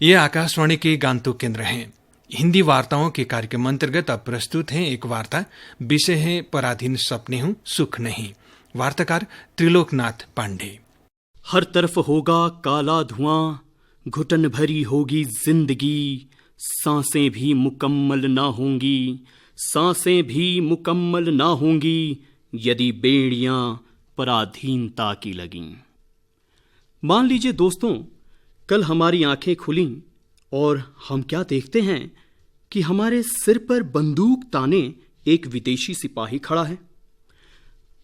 ये आकाशवाणी के गांतोक केंद्र हैं। हिंदी वार्ताओं के कार्यक्रम अंतर्गत अब प्रस्तुत है एक वार्ता। विषय है पराधीन सपने हूं सुख नहीं। वार्ताकार त्रिलोकनाथ पांडे। हर तरफ होगा काला धुआं, घुटन भरी होगी जिंदगी, सांसें भी मुकम्मल ना होंगी, सांसें भी मुकम्मल ना होंगी यदि बेड़ियां पराधीनता की लगीं। मान लीजिए दोस्तों, कल हमारी आंखें खुलीं और हम क्या देखते हैं कि हमारे सिर पर बंदूक ताने एक विदेशी सिपाही खड़ा है।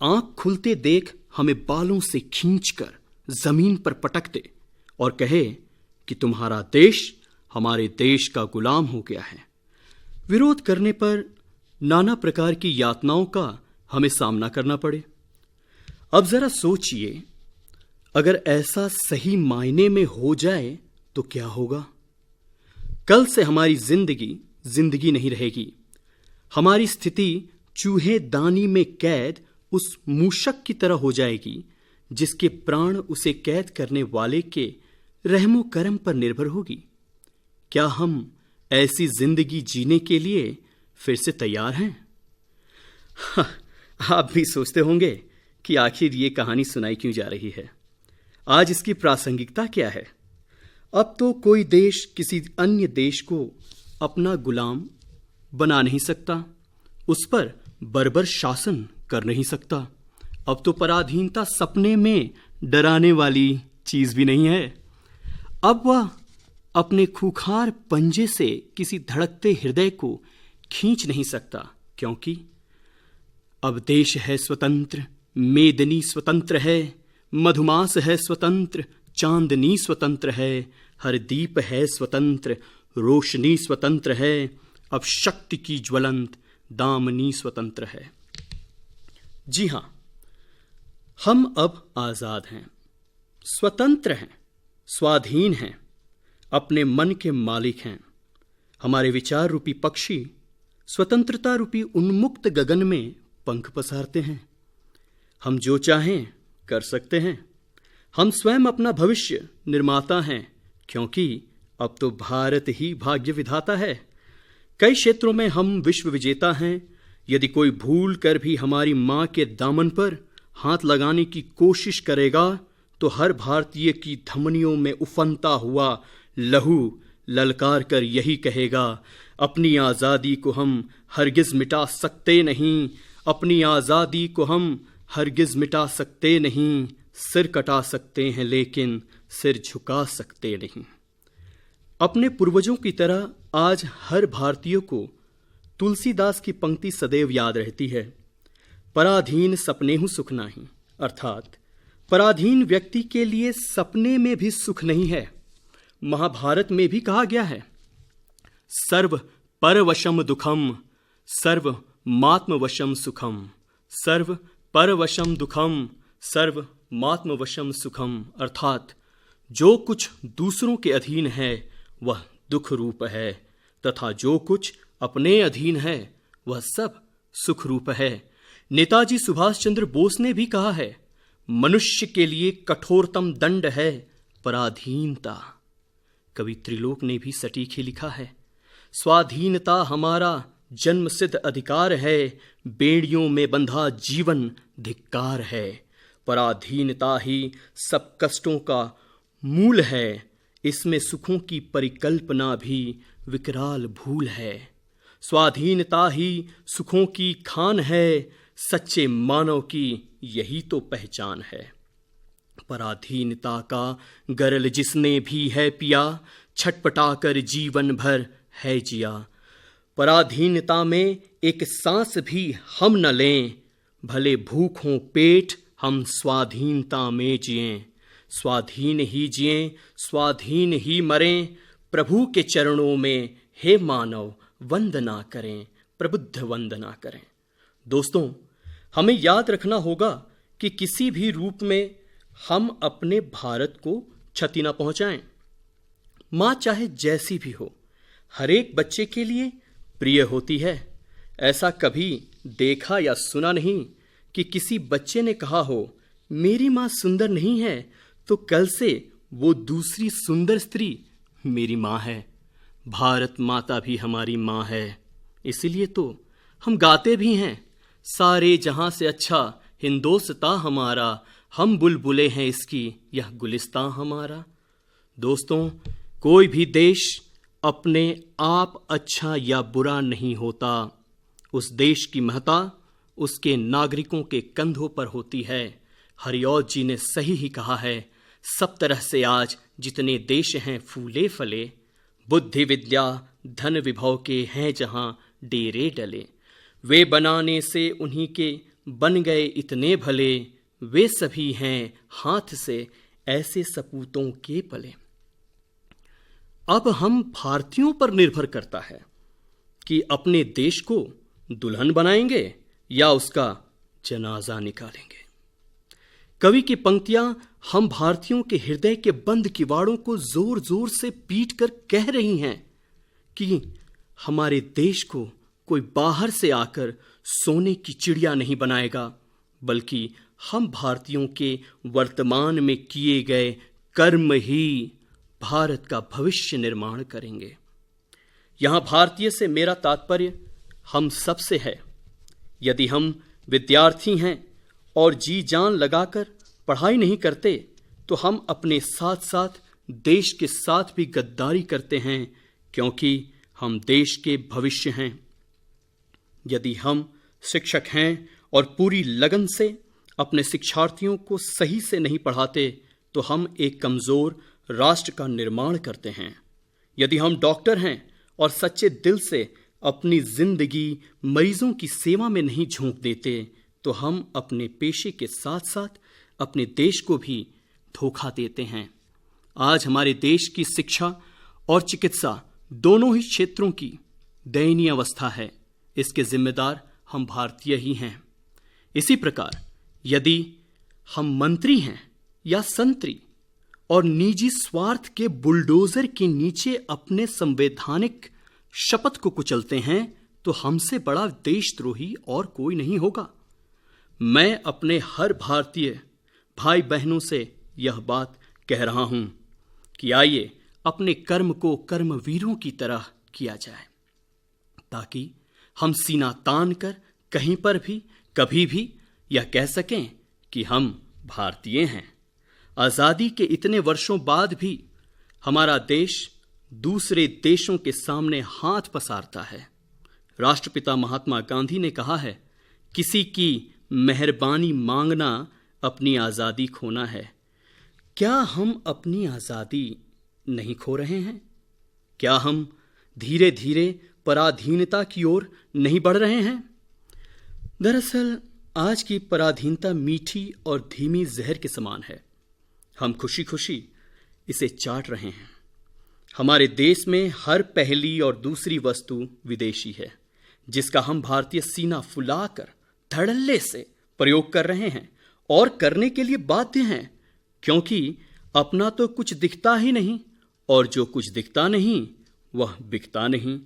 आंख खुलते देख हमें बालों से खींचकर जमीन पर पटक दे और कहे कि तुम्हारा देश हमारे देश का गुलाम हो गया है। विरोध करने पर नाना प्रकार की यातनाओं का हमें सामना करना पड़े। अब जरा सोचिए, अगर ऐसा सही मायने में हो जाए तो क्या होगा? कल से हमारी जिंदगी नहीं रहेगी। हमारी स्थिति चूहे दानी में कैद उस मूषक की तरह हो जाएगी जिसके प्राण उसे कैद करने वाले के रहमो करम पर निर्भर होगी। क्या हम ऐसी जिंदगी जीने के लिए फिर से तैयार हैं? आप भी सोचते होंगे कि आखिर ये कहानी सुनाई क्यों जा रही है, आज इसकी प्रासंगिकता क्या है। अब तो कोई देश किसी अन्य देश को अपना गुलाम बना नहीं सकता, उस पर बर्बर शासन कर नहीं सकता। अब तो पराधीनता सपने में डराने वाली चीज भी नहीं है। अब वह अपने खूंखार पंजे से किसी धड़कते हृदय को खींच नहीं सकता, क्योंकि अब देश है स्वतंत्र, मेदिनी स्वतंत्र है, मधुमास है स्वतंत्र, चांदनी स्वतंत्र है, हर दीप है स्वतंत्र, रोशनी स्वतंत्र है, अब शक्ति की ज्वलंत दामनी स्वतंत्र है। जी हां, हम अब आजाद हैं, स्वतंत्र हैं, स्वाधीन हैं, अपने मन के मालिक हैं। हमारे विचार रूपी पक्षी स्वतंत्रता रूपी उन्मुक्त गगन में पंख पसारते हैं। हम जो चाहें कर सकते हैं। हम स्वयं अपना भविष्य निर्माता हैं, क्योंकि अब तो भारत ही भाग्य विधाता है। कई क्षेत्रों में हम विश्व विजेता हैं। यदि कोई भूल कर भी हमारी मां के दामन पर हाथ लगाने की कोशिश करेगा तो हर भारतीय की धमनियों में उफनता हुआ लहू ललकार कर यही कहेगा, अपनी आजादी को हम हरगिज मिटा सकते नहीं, अपनी आजादी को हम हरगिज मिटा सकते नहीं। सिर कटा सकते हैं लेकिन सिर झुका सकते नहीं। अपने पूर्वजों की तरह आज हर भारतीय को तुलसीदास की पंक्ति सदैव याद रहती है, पराधीन सपने हूं सुख नहीं। अर्थात पराधीन व्यक्ति के लिए सपने में भी सुख नहीं है। महाभारत में भी कहा गया है, सर्व परवशम दुखम सर्व मात्मवशम सुखम, सर्व परवशम दुखम सर्व मात्मवशम सुखम। अर्थात जो कुछ दूसरों के अधीन है वह दुख रूप है, तथा जो कुछ अपने अधीन है वह सब सुख रूप है। नेताजी सुभाष चंद्र बोस ने भी कहा है, मनुष्य के लिए कठोरतम दंड है पराधीनता। कवि त्रिलोक ने भी सटीक ही लिखा है, स्वाधीनता हमारा जन्मसिद्ध अधिकार है, बेड़ियों में बंधा जीवन धिक्कार है। पराधीनता ही सब कष्टों का मूल है, इसमें सुखों की परिकल्पना भी विकराल भूल है। स्वाधीनता ही सुखों की खान है, सच्चे मानव की यही तो पहचान है। पराधीनता का गरल जिसने भी है पिया, छटपटाकर जीवन भर है जिया। पराधीनता में एक सांस भी हम न लें, भले भूख हो पेट हम स्वाधीनता में जिएं। स्वाधीन ही जिएं, स्वाधीन ही मरें, प्रभु के चरणों में हे मानव वंदना करें, प्रबुद्ध वंदना करें। दोस्तों, हमें याद रखना होगा कि किसी भी रूप में हम अपने भारत को क्षति न पहुंचाएं। मां चाहे जैसी भी हो, हर एक बच्चे के लिए प्रिय होती है। ऐसा कभी देखा या सुना नहीं कि किसी बच्चे ने कहा हो, मेरी मां सुंदर नहीं है तो कल से वो दूसरी सुंदर स्त्री मेरी माँ है, भारत माता भी हमारी माँ है। इसीलिए तो हम गाते भी हैं, सारे जहां से अच्छा हिंदोस्तां हमारा, हम बुलबुलें हैं इसकी, यह गुलिस्तां हमारा। दोस्तों, कोई भी देश अपने आप अच्छा या बुरा नहीं होता। उस देश की महत्ता उसके नागरिकों के कंधों पर होती है। हरिऔध जी ने सही ही कहा है, सब तरह से आज जितने देश हैं फूले फले, बुद्धि विद्या धन विभव के हैं जहां डेरे डले, वे बनाने से उन्हीं के बन गए इतने भले, वे सभी हैं हाथ से ऐसे सपूतों के पले। अब हम भारतीयों पर निर्भर करता है कि अपने देश को दुल्हन बनाएंगे या उसका जनाजा निकालेंगे। कवि की पंक्तियां हम भारतीयों के हृदय के बंद किवाड़ों को जोर जोर से पीट कर कह रही हैं कि हमारे देश को कोई बाहर से आकर सोने की चिड़िया नहीं बनाएगा, बल्कि हम भारतीयों के वर्तमान में किए गए कर्म ही भारत का भविष्य निर्माण करेंगे। यहां भारतीय से मेरा तात्पर्य हम सब से है। यदि हम विद्यार्थी हैं और जी जान लगाकर पढ़ाई नहीं करते, तो हम अपने साथ साथ देश के साथ भी गद्दारी करते हैं, क्योंकि हम देश के भविष्य हैं। यदि हम शिक्षक हैं और पूरी लगन से अपने शिक्षार्थियों को सही से नहीं पढ़ाते, तो हम एक कमजोर राष्ट्र का निर्माण करते हैं। यदि हम डॉक्टर हैं और सच्चे दिल से अपनी जिंदगी मरीजों की सेवा में नहीं झोंक देते, तो हम अपने पेशे के साथ साथ अपने देश को भी धोखा देते हैं। आज हमारे देश की शिक्षा और चिकित्सा दोनों ही क्षेत्रों की दयनीय अवस्था है। इसके जिम्मेदार हम भारतीय ही हैं। इसी प्रकार यदि हम मंत्री हैं या संतरी और निजी स्वार्थ के बुलडोजर के नीचे अपने संवैधानिक शपथ को कुचलते हैं, तो हमसे बड़ा देशद्रोही और कोई नहीं होगा। मैं अपने हर भारतीय भाई बहनों से यह बात कह रहा हूं कि आइए अपने कर्म को कर्मवीरों की तरह किया जाए, ताकि हम सीना तान कर कहीं पर भी कभी भी यह कह सकें कि हम भारतीय हैं। आजादी के इतने वर्षों बाद भी हमारा देश दूसरे देशों के सामने हाथ पसारता है। राष्ट्रपिता महात्मा गांधी ने कहा है, किसी की मेहरबानी मांगना अपनी आजादी खोना है। क्या हम अपनी आजादी नहीं खो रहे हैं? क्या हम धीरे धीरे पराधीनता की ओर नहीं बढ़ रहे हैं? दरअसल आज की पराधीनता मीठी और धीमी जहर के समान है। हम खुशी खुशी इसे चाट रहे हैं। हमारे देश में हर पहली और दूसरी वस्तु विदेशी है, जिसका हम भारतीय सीना फुलाकर धड़ल्ले से प्रयोग कर रहे हैं और करने के लिए बाध्य हैं, क्योंकि अपना तो कुछ दिखता ही नहीं, और जो कुछ दिखता नहीं वह बिकता नहीं।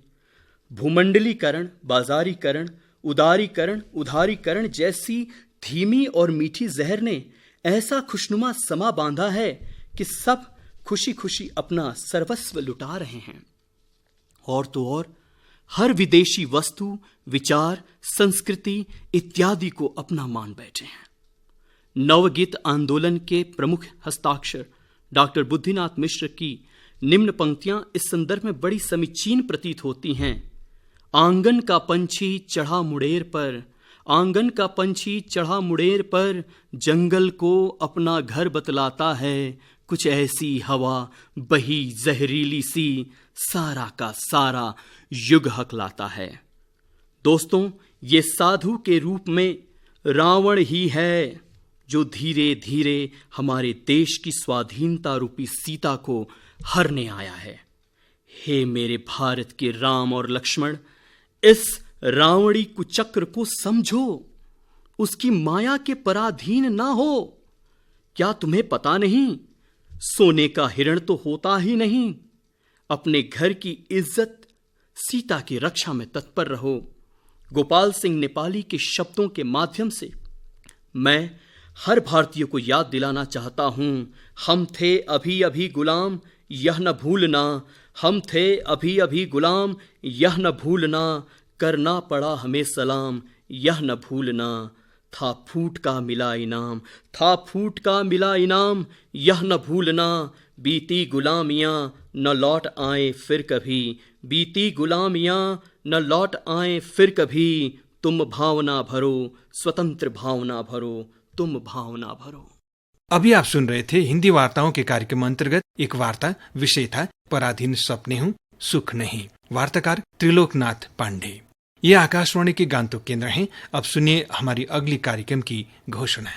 भूमंडलीकरण, बाजारीकरण, उदारीकरण, उधारीकरण जैसी धीमी और मीठी जहर ने ऐसा खुशनुमा समा बांधा है कि सब खुशी खुशी अपना सर्वस्व लुटा रहे हैं। और तो और हर विदेशी वस्तु, विचार, संस्कृति इत्यादि को अपना मान बैठे हैं। नवगीत आंदोलन के प्रमुख हस्ताक्षर डॉक्टर बुद्धिनाथ मिश्र की निम्न पंक्तियां इस संदर्भ में बड़ी समीचीन प्रतीत होती हैं। आंगन का पंछी चढ़ा मुड़ेर पर, आंगन का पंछी चढ़ा मुड़ेर पर, जंगल को अपना घर बतलाता है, कुछ ऐसी हवा बही जहरीली सी, सारा का सारा युग हकलाता है। दोस्तों, ये साधु के रूप में रावण ही है, जो धीरे धीरे हमारे देश की स्वाधीनता रूपी सीता को हरने आया है। हे मेरे भारत के राम और लक्ष्मण, इस रावणी कुचक्र को समझो, उसकी माया के पराधीन ना हो। क्या तुम्हें पता नहीं, सोने का हिरण तो होता ही नहीं। अपने घर की इज्जत, सीता की रक्षा में तत्पर रहो। गोपाल सिंह नेपाली के शब्दों के माध्यम से मैं हर भारतीय को याद दिलाना चाहता हूं, हम थे अभी अभी गुलाम, यह न भूलना हम थे अभी अभी गुलाम, यह न भूलना करना पड़ा हमें सलाम, यह न भूलना था फूट का मिला इनाम, था फूट का मिला इनाम, यह न भूलना बीती गुलामियाँ न लौट आए फिर कभी, बीती गुलामियाँ न लौट आए फिर कभी, तुम भावना भरो स्वतंत्र भावना भरो, तुम भावना भरो। अभी आप सुन रहे थे हिंदी वार्ताओं के कार्यक्रम अंतर्गत एक वार्ता, विषय था पराधीन सपने हूँ सुख नहीं। वार्ताकार त्रिलोकनाथ पांडे। ये आकाशवाणी के गांतोक केंद्र हैं। अब सुनिए हमारी अगली कार्यक्रम की घोषणा।